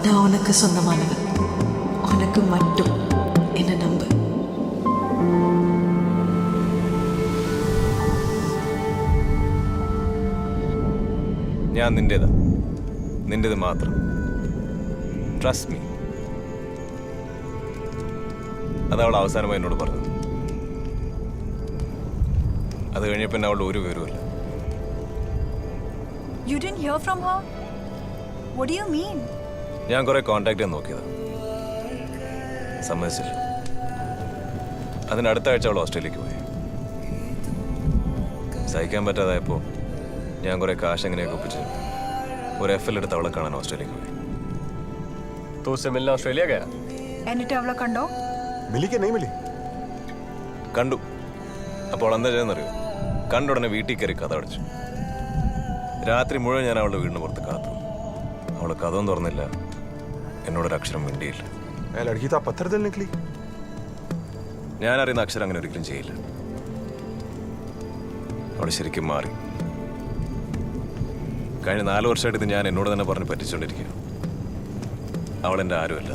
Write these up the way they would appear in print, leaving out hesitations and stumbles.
நான் உனக்கு சொந்தமானவன். உனக்கு மட்டும் என்ன நம்பு. ഞാൻ നിന്റേതാ, നിന്റേത് മാത്രം. Trust me. അതവൾ അവസാനമായി എന്നോട് പറഞ്ഞത്. അത് കഴിഞ്ഞപ്പോൾ പിന്നെ അവളുടെ ഒരു വിവരവുമില്ല. You didn't hear from her? What do you mean? ഞാൻ കുറെ കോണ്ടാക്ട് ചെയ്യാൻ നോക്കിയതാ, സമ്മതിച്ചില്ല. അതിന് അടുത്ത ആഴ്ച അവൾ ഓസ്ട്രേലിയക്ക് പോയി. സഹിക്കാൻ പറ്റാതായപ്പോൾ ഞാൻ കുറെ കാശ് എങ്ങനെയൊക്കെ ഒപ്പിച്ച് ഒരു FL എടുത്ത് അവളെ കാണാൻ ഓസ്ട്രേലിയക്ക് പോയി. तो उससे मिलना ऑस्ट्रेलिया गया? എന്നിട്ട് അവളെ കണ്ടോ? मिली क्या नहीं मिली? കണ്ടു. അപ്പോൾ എന്താ ചെയ്തെന്നറിയോ? കണ്ട ഉടനെ വീട്ടിൽ കയറി കഥ അടച്ചു. രാത്രി മുഴുവൻ ഞാൻ അവളുടെ വീടിന് പുറത്ത് കാത്തു. അവള് കഥവും തുറന്നില്ല, എന്നോടൊരു അക്ഷരം മിണ്ടിയില്ല. लड़की तो पत्थर दिल निकली. ഞാൻ അറിയുന്ന അക്ഷരം അങ്ങനെ ഒരിക്കലും ചെയ്യില്ല. അവൾ ശരിക്കും മാറി. കഴിഞ്ഞ 4 വർഷമായിട്ട് ഇത് ഞാൻ എന്നോട് തന്നെ പറഞ്ഞ് പറ്റിച്ചുകൊണ്ടിരിക്കുക. അവളെൻ്റെ ആരുമല്ല.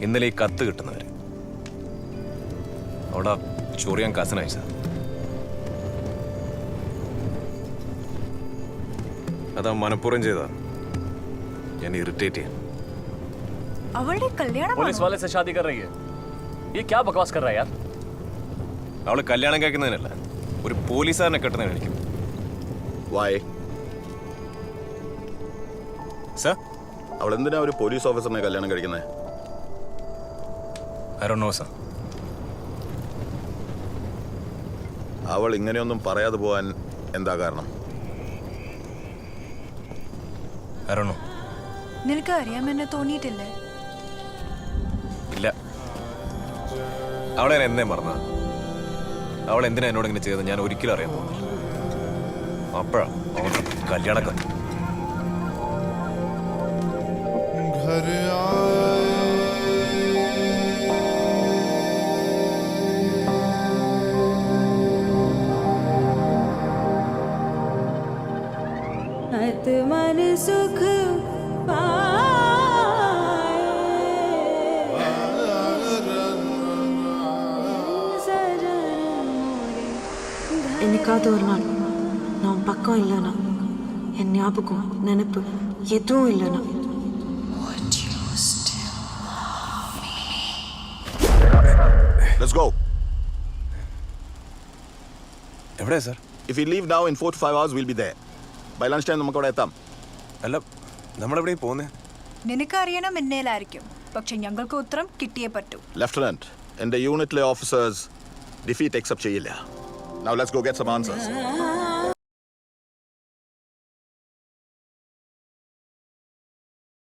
ഇന്നലെ ഈ കത്ത് കിട്ടുന്നവര് അവളാ ചൊറിയാൻ കസൻ അയച്ച. അതാ മനഃപൂർവ്വം ചെയ്താ ഞാൻ ഇറിറ്റേറ്റ് ചെയ്യാൻ. അവളുടെ കല്യാണം पुलिस वाले से शादी कर रही है? ये क्या बकवास कर रहा है यार? അവള് കല്യാണം കഴിക്കുന്നതിനല്ല, ഒരു പോലീസുകാരനെ കെട്ടുന്നതിന് എനിക്ക്. Why? സർ, അവൾ എന്തിനാ ഒരു പോലീസ് ഓഫീസറിനെ കല്യാണം കഴിക്കുന്നത്? I don't know, sir. അവൾ ഇങ്ങനെയൊന്നും പറയാതെ പോവാൻ എന്താ കാരണം? I don't know. നിനക്ക് അറിയാമെന്ന് തോന്നിയിട്ടില്ലേ? ഇല്ല. അവളെ ഞാൻ എന്നേ മറന്ന. അവൾ എന്തിനാ എന്നോട് ഇങ്ങനെ ചെയ്തത് ഞാൻ ഒരിക്കലും അറിയാൻ പോകുന്നില്ല. അപ്പോഴാ അവളുടെ കല്യാണക്കാരൻ. मन सुख என்னைக்காவது ஒரு நாள் நான் பக்கம் இல்லைனா, என் ஞாபகம் நினைப்பு எதுவும் இல்லைனா, Let's go. എവിടെയാ sir? If we leave now in 4 to 5 hours we'll be there. By lunchtime നമുക്ക് അവിടെ എത്താം. അല്ല, നമ്മളെവിടെയും പോകുന്നേ? നിനക്ക് അറിയണം എന്നേലായിരിക്കും, പക്ഷെ ഞങ്ങൾക്ക് ഉത്തരം കിട്ടിയേ പറ്റൂ. ലെഫ്റ്റനന്റ്, എൻ്റെ യൂണിറ്റിലെ ഓഫീസേഴ്സ് ഡിഫീറ്റ് അക്സെപ്റ്റ് ചെയ്യില്ല. Now let's go get some answers.